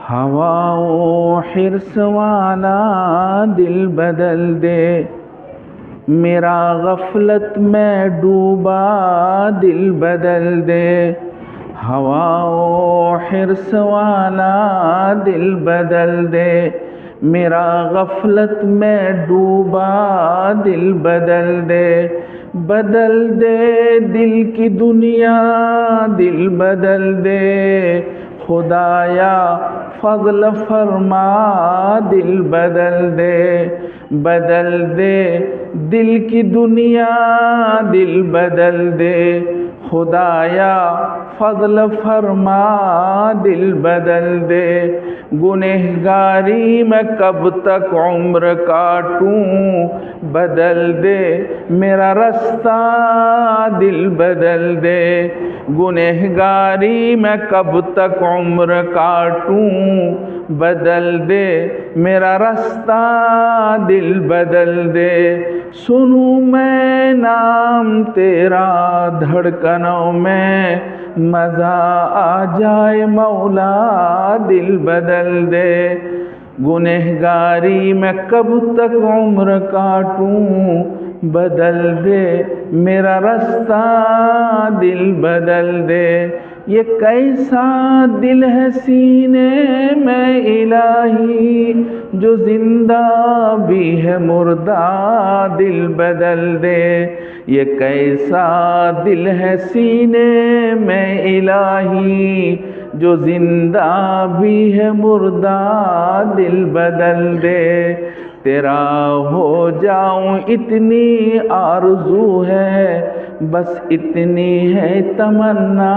हवाओं हिर्स वाला दिल बदल दे, मेरा गफलत में डूबा दिल बदल दे। हवाओं हिर्स वाला दिल बदल दे, मेरा गफलत में डूबा दिल बदल दे। बदल दे दिल की दुनिया, दिल बदल दे खुदाया फज़ल फरमा दिल बदल दे। बदल दे दिल की दुनिया, दिल बदल दे खुदाया फज़ल फरमा दिल बदल दे। गुनहगारी मैं कब तक उम्र काटूं, बदल दे मेरा रास्ता दिल बदल दे। गुनहगारी मैं कब तक उम्र काटूं, बदल दे मेरा रास्ता दिल बदल दे। सुनूं मैं नाम तेरा धड़कनों में, मज़ा आ जाए मौला दिल बदल दे। गुनहगारी मैं कब तक उम्र काटूं, बदल दे मेरा रास्ता दिल बदल दे। ये कैसा दिल है सीने में इलाही, जो जिंदा भी है मुर्दा दिल बदल दे। ये कैसा दिल है सीने में इलाही, जो जिंदा भी है मुर्दा दिल बदल दे। तेरा हो जाऊं इतनी आरज़ू है, बस इतनी है तमन्ना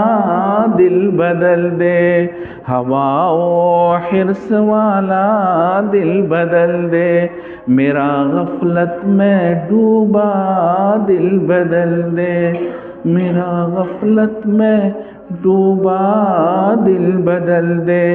दिल बदल दे। हवाओं हिर्स वाला दिल बदल दे, मेरा गफलत में डूबा दिल बदल दे। मेरा गफलत में डूबा दिल बदल दे।